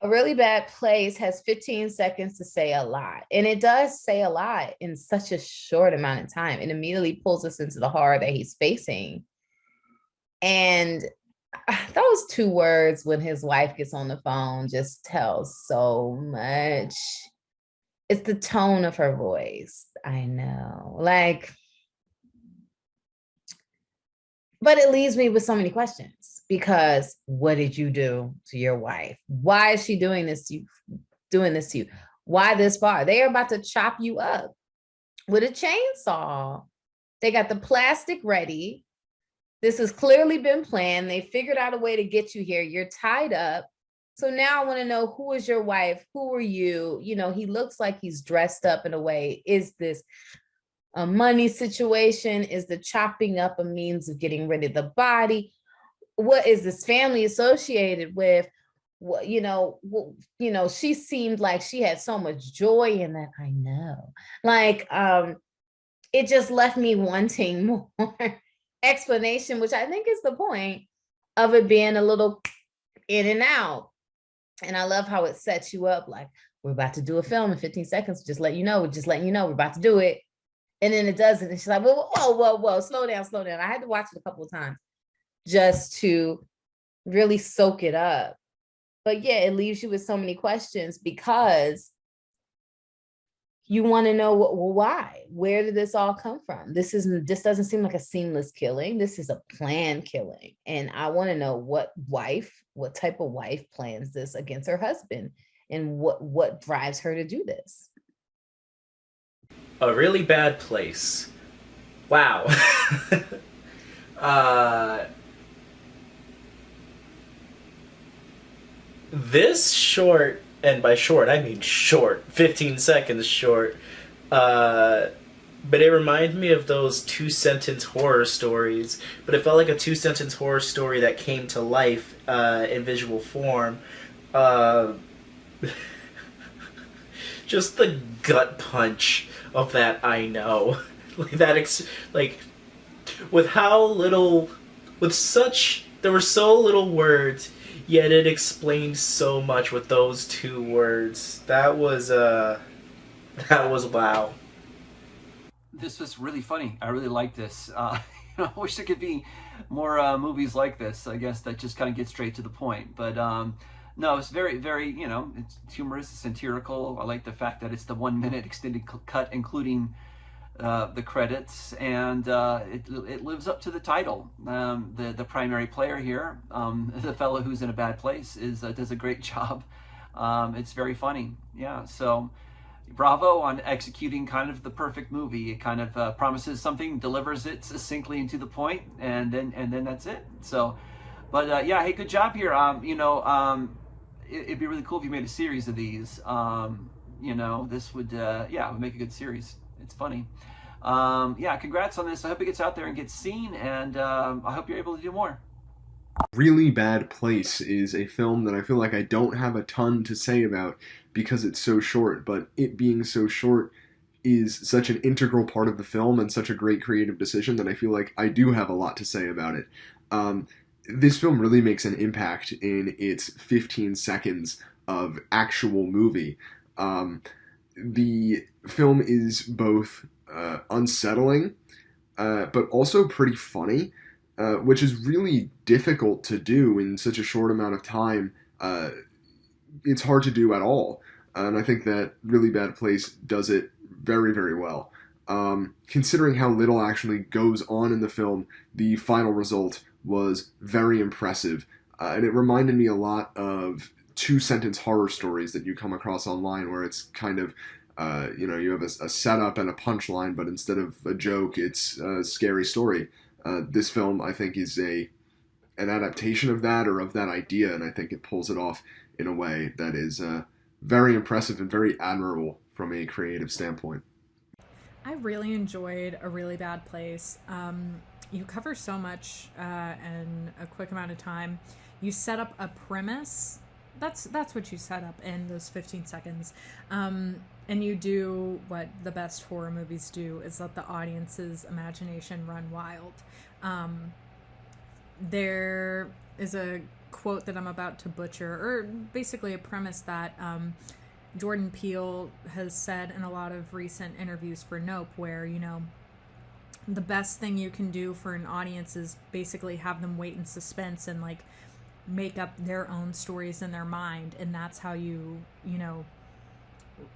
A really bad place has 15 seconds to say a lot. And it does say a lot in such a short amount of time. It immediately pulls us into the horror that he's facing. And those two words when his wife gets on the phone just tells so much. It's the tone of her voice. I know. Like, but it leaves me with so many questions because what did you do to your wife? Why is she doing this to you? Doing this to you? Why this far? They are about to chop you up with a chainsaw. They got the plastic ready. This has clearly been planned. They figured out a way to get you here. You're tied up. So now I want to know, who is your wife? Who are you? You know, he looks like he's dressed up in a way. Is this a money situation? Is the chopping up a means of getting rid of the body? What is this family associated with? What, she seemed like she had so much joy in that. I know. Like, it just left me wanting more explanation, which I think is the point of it being a little in and out. And I love how it sets you up like, we're about to do a film in 15 seconds, just letting you know, we're about to do it. And then it does it. And she's like, whoa, slow down. I had to watch it a couple of times just to really soak it up. But yeah, it leaves you with so many questions because you want to know why. Where did this all come from? This doesn't seem like a seamless killing. This is a planned killing. And I want to know what type of wife plans this against her husband, and what drives her to do this. A really bad place. Wow. uh, this short, and by short I mean short, 15 seconds short, but it reminded me of those two-sentence horror stories, but it felt like a two-sentence horror story that came to life in visual form. Uh, just the gut punch of that I know. Like that like with how little with such there were so little words, yet it explained so much with those two words. That was wow. This was really funny. I really like this. I wish there could be more movies like this. I guess that just kind of get straight to the point. But no, it's very, very. It's humorous, it's satirical. I like the fact that it's the 1 minute extended cut, including the credits, and it lives up to the title. The primary player here, the fellow who's in a bad place, does a great job. It's very funny. Yeah. So bravo on executing kind of the perfect movie. It kind of promises something, delivers it succinctly and to the point, and then that's it. So, but yeah, hey, good job here. It'd be really cool if you made a series of these. This would yeah, it would make a good series. It's funny. Yeah, congrats on this. I hope it gets out there and gets seen, and I hope you're able to do more. Really Bad Place is a film that I feel like I don't have a ton to say about because it's so short, but it being so short is such an integral part of the film and such a great creative decision that I feel like I do have a lot to say about it. This film really makes an impact in its 15 seconds of actual movie. The film is both unsettling, but also pretty funny, which is really difficult to do in such a short amount of time. It's hard to do at all. And I think that Really Bad Place does it very, very well. Considering how little actually goes on in the film, the final result was very impressive. And it reminded me a lot of two-sentence horror stories that you come across online where it's kind of, you have a setup and a punchline, but instead of a joke, it's a scary story. This film, I think, is an adaptation of that or of that idea, and I think it pulls it off in a way that is very impressive and very admirable from a creative standpoint. I really enjoyed A Really Bad Place. You cover so much in a quick amount of time. You set up a premise. That's what you set up in those 15 seconds. And you do what the best horror movies do, is let the audience's imagination run wild. There is a quote that I'm about to butcher, or basically a premise that Jordan Peele has said in a lot of recent interviews for Nope, where, you know, the best thing you can do for an audience is basically have them wait in suspense and like make up their own stories in their mind. And that's how you know,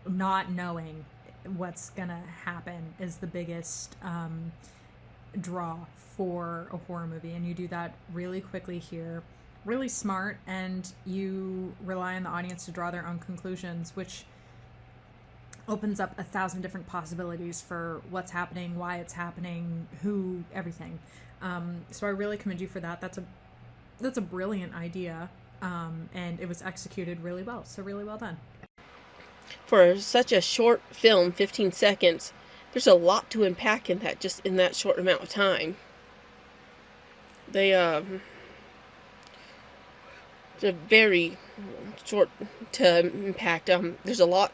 not knowing what's gonna happen is the biggest draw for a horror movie. And you do that really quickly here, really smart, and you rely on the audience to draw their own conclusions, which opens up 1,000 different possibilities for what's happening, why it's happening, who, everything. So I really commend you for that. That's a brilliant idea, and it was executed really well. So really well done. For such a short film, 15 seconds, there's a lot to unpack in that short amount of time. They're very short to impact. There's a lot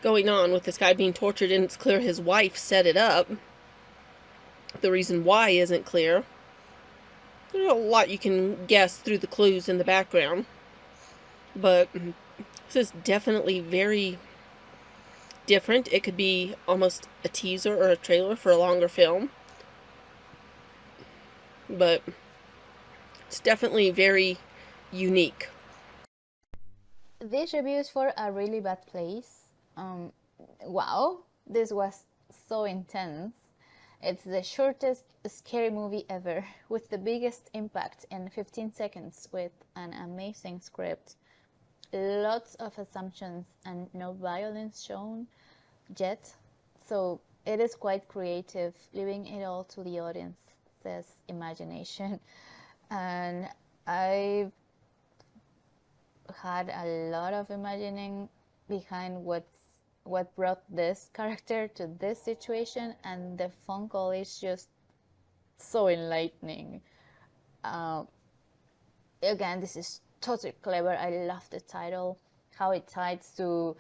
going on with this guy being tortured, and it's clear his wife set it up. The reason why isn't clear. There's a lot you can guess through the clues in the background, but this is definitely very different. It could be almost a teaser or a trailer for a longer film, but it's definitely very unique. This review is for A Really Bad Place. Wow, this was so intense. It's the shortest scary movie ever, with the biggest impact in 15 seconds, with an amazing script, lots of assumptions, and no violence shown yet. So it is quite creative, leaving it all to the audience's imagination. And I had a lot of imagining behind what brought this character to this situation, and the phone call is just so enlightening. Again, this is totally clever. I love the title, how it ties to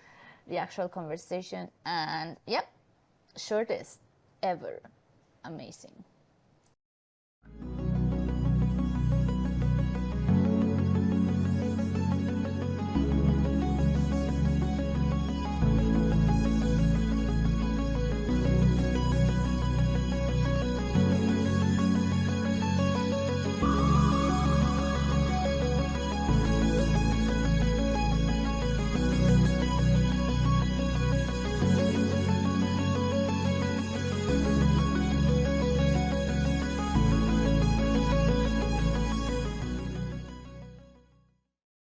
the actual conversation, and yep, shortest ever. Amazing.